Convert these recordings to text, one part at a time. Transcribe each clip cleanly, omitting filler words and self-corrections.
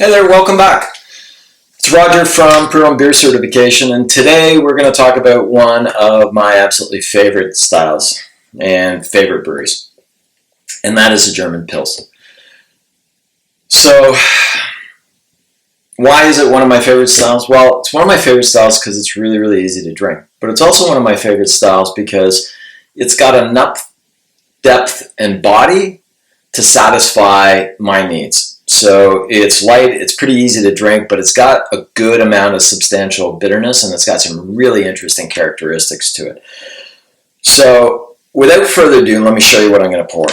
Hey there, welcome back. It's Roger from Prud'homme Beer Certification, and today we're going to talk about one of my absolutely favorite styles and favorite breweries, and that is the German Pilsner. So, why is it one of my favorite styles? Well, it's one of my favorite styles because it's really, really easy to drink, but it's also one of my favorite styles because it's got enough depth and body to satisfy my needs. So it's light, it's pretty easy to drink, but it's got a good amount of substantial bitterness and it's got some really interesting characteristics to it. So without further ado, let me show you what I'm going to pour.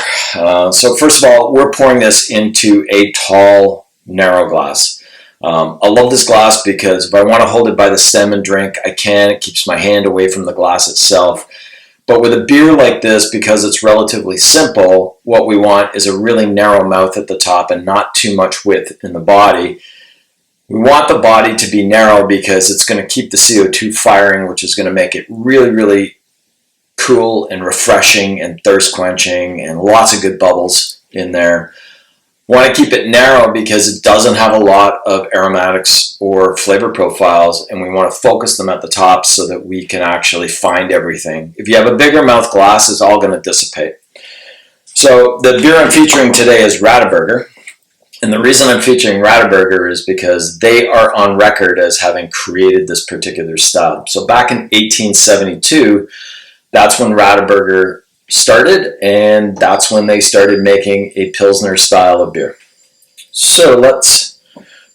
So first of all, we're pouring this into a tall, narrow glass. I love this glass because if I want to hold it by the stem and drink, I can. It keeps my hand away from the glass itself. But with a beer like this, because it's relatively simple, what we want is a really narrow mouth at the top and not too much width in the body. We want the body to be narrow because it's going to keep the CO2 firing, which is going to make it really, really cool and refreshing and thirst quenching and lots of good bubbles in there. We want to keep it narrow because it doesn't have a lot of aromatics or flavor profiles, and we want to focus them at the top so that we can actually find everything. If you have a bigger mouth glass, it's all going to dissipate. So the beer I'm featuring today is Radeberger, and the reason I'm featuring Radeberger is because they are on record as having created this particular style. So back in 1872, that's when Radeberger started, and that's when they started making a Pilsner style of beer. So let's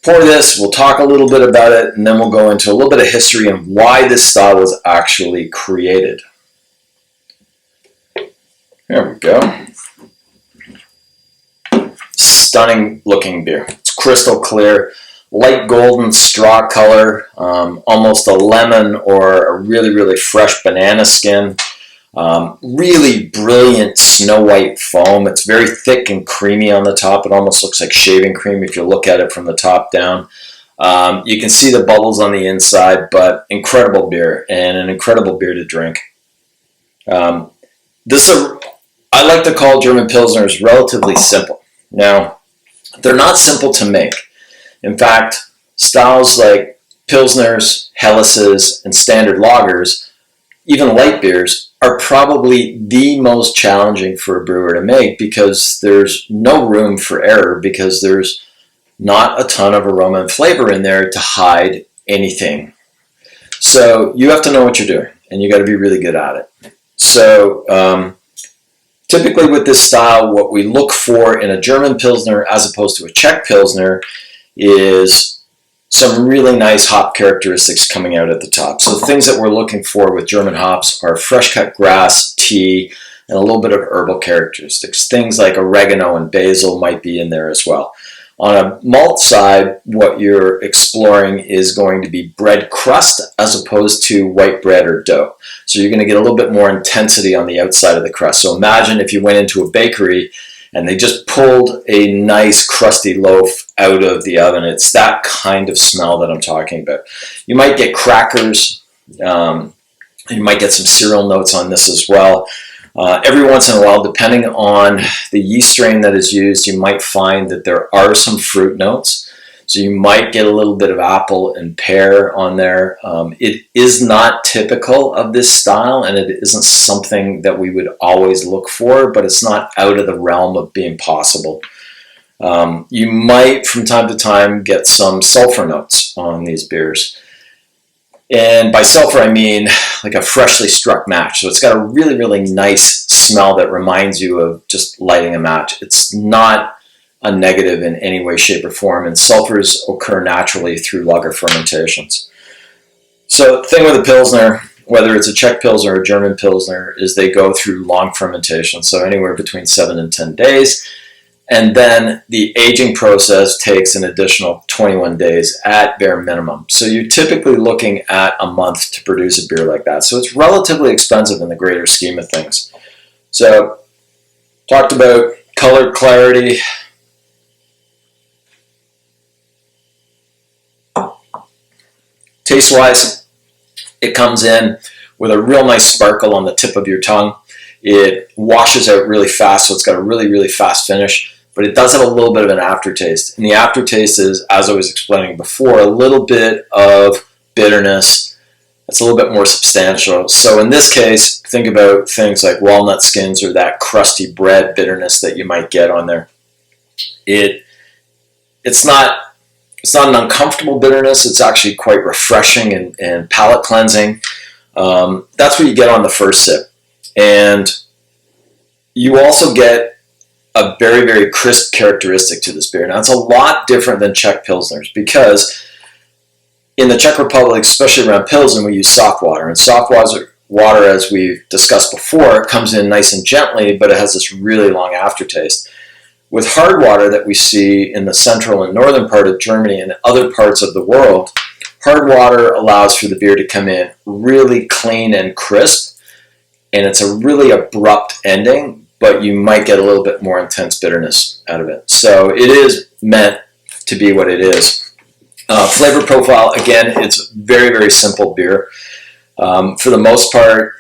pour this, we'll talk a little bit about it, and then we'll go into a little bit of history and why this style was actually created. There we go. Stunning looking beer. It's crystal clear, light golden straw color, almost a lemon or a really, really fresh banana skin. Really brilliant snow white foam. It's very thick and creamy on the top. It almost looks like shaving cream if you look at it from the top down. You can see the bubbles on the inside, but incredible beer and an incredible beer to drink. I like to call German Pilsners relatively simple. Now, they're not simple to make. In fact, styles like Pilsners, Helleses, and standard lagers, even light beers, are probably the most challenging for a brewer to make because there's no room for error because there's not a ton of aroma and flavor in there to hide anything. So you have to know what you're doing and you got to be really good at it. So typically with this style, what we look for in a German Pilsner as opposed to a Czech Pilsner is some really nice hop characteristics coming out at the top. So the things that we're looking for with German hops are fresh cut grass, tea, and a little bit of herbal characteristics. Things like oregano and basil might be in there as well. On a malt side, what you're exploring is going to be bread crust as opposed to white bread or dough. So you're going to get a little bit more intensity on the outside of the crust. So imagine if you went into a bakery and they just pulled a nice crusty loaf out of the oven. It's that kind of smell that I'm talking about. You might get crackers. You might get some cereal notes on this as well. Every once in a while, depending on the yeast strain that is used, you might find that there are some fruit notes. So you might get a little bit of apple and pear on there. It is not typical of this style, and it isn't something that we would always look for, but it's not out of the realm of being possible. You might, from time to time, get some sulfur notes on these beers. And by sulfur, I mean like a freshly struck match. So it's got a really, really nice smell that reminds you of just lighting a match. It's not a negative in any way, shape, or form, and sulfurs occur naturally through lager fermentations. So the thing with a Pilsner, whether it's a Czech Pilsner or a German Pilsner, is they go through long fermentation, so anywhere between 7 and 10 days, and then the aging process takes an additional 21 days at bare minimum. So you're typically looking at a month to produce a beer like that. So it's relatively expensive in the greater scheme of things. So talked about color clarity. Taste-wise, it comes in with a real nice sparkle on the tip of your tongue. It washes out really fast, so it's got a really, really fast finish. but it does have a little bit of an aftertaste. And the aftertaste is, as I was explaining before, a little bit of bitterness. It's a little bit more substantial. So in this case, think about things like walnut skins or that crusty bread bitterness that you might get on there. It's not an uncomfortable bitterness. It's actually quite refreshing and palate cleansing. That's what you get on the first sip. And you also get a very, very crisp characteristic to this beer. Now, it's a lot different than Czech Pilsners because in the Czech Republic, especially around Pilsen, we use soft water. And soft water, as we've discussed before, comes in nice and gently, but it has this really long aftertaste. With hard water that we see in the central and northern part of Germany and other parts of the world, hard water allows for the beer to come in really clean and crisp, and it's a really abrupt ending, but you might get a little bit more intense bitterness out of it. So it is meant to be what it is. Flavor profile, again, it's very, very simple beer. For the most part,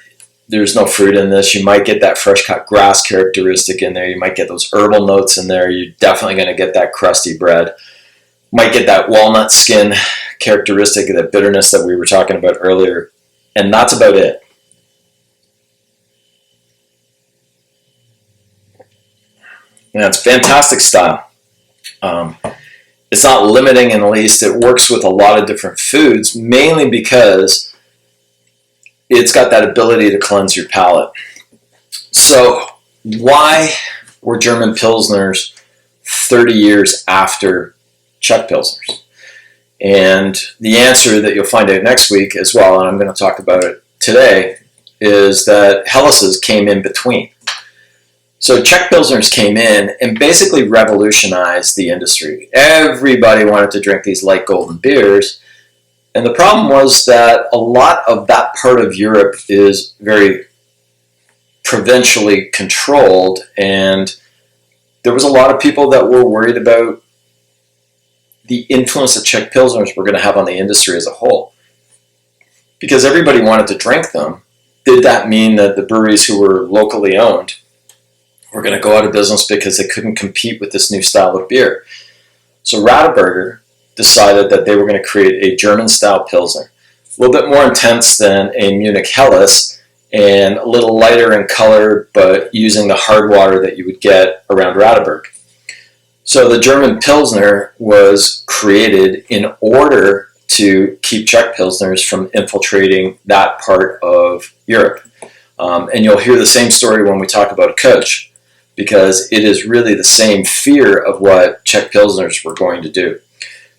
there's no fruit in this. You might get that fresh cut grass characteristic in there. You might get those herbal notes in there. You're definitely going to get that crusty bread. Might get that walnut skin characteristic, that bitterness that we were talking about earlier. And that's about it. Yeah, it's fantastic style. It's not limiting in the least. It works with a lot of different foods, mainly because it's got that ability to cleanse your palate. So why were German Pilsners 30 years after Czech Pilsners? And the answer that you'll find out next week as well, and I'm going to talk about it today, is that Hellas's came in between. So Czech Pilsners came in and basically revolutionized the industry. Everybody wanted to drink these light golden beers. And the problem was that a lot of that part of Europe is very provincially controlled. And there was a lot of people that were worried about the influence that Czech Pilsners were going to have on the industry as a whole. Because everybody wanted to drink them, did that mean that the breweries who were locally owned were going to go out of business because they couldn't compete with this new style of beer? So Radeberger decided that they were going to create a German-style Pilsner, a little bit more intense than a Munich Helles, and a little lighter in color, but using the hard water that you would get around Radeberg. So the German Pilsner was created in order to keep Czech Pilsners from infiltrating that part of Europe. And you'll hear the same story when we talk about Kölsch, because it is really the same fear of what Czech Pilsners were going to do.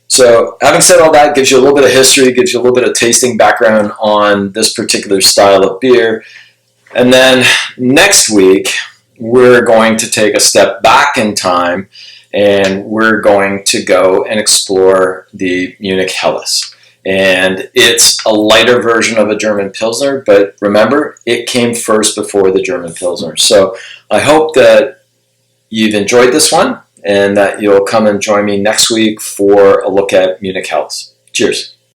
So having said all that, gives you a little bit of history, gives you a little bit of tasting background on this particular style of beer. And then next week, we're going to take a step back in time and we're going to go and explore the Munich Helles. And it's a lighter version of a German Pilsner, but remember, it came first before the German Pilsner. So I hope that you've enjoyed this one and that you'll come and join me next week for a look at Munich Helles. Cheers.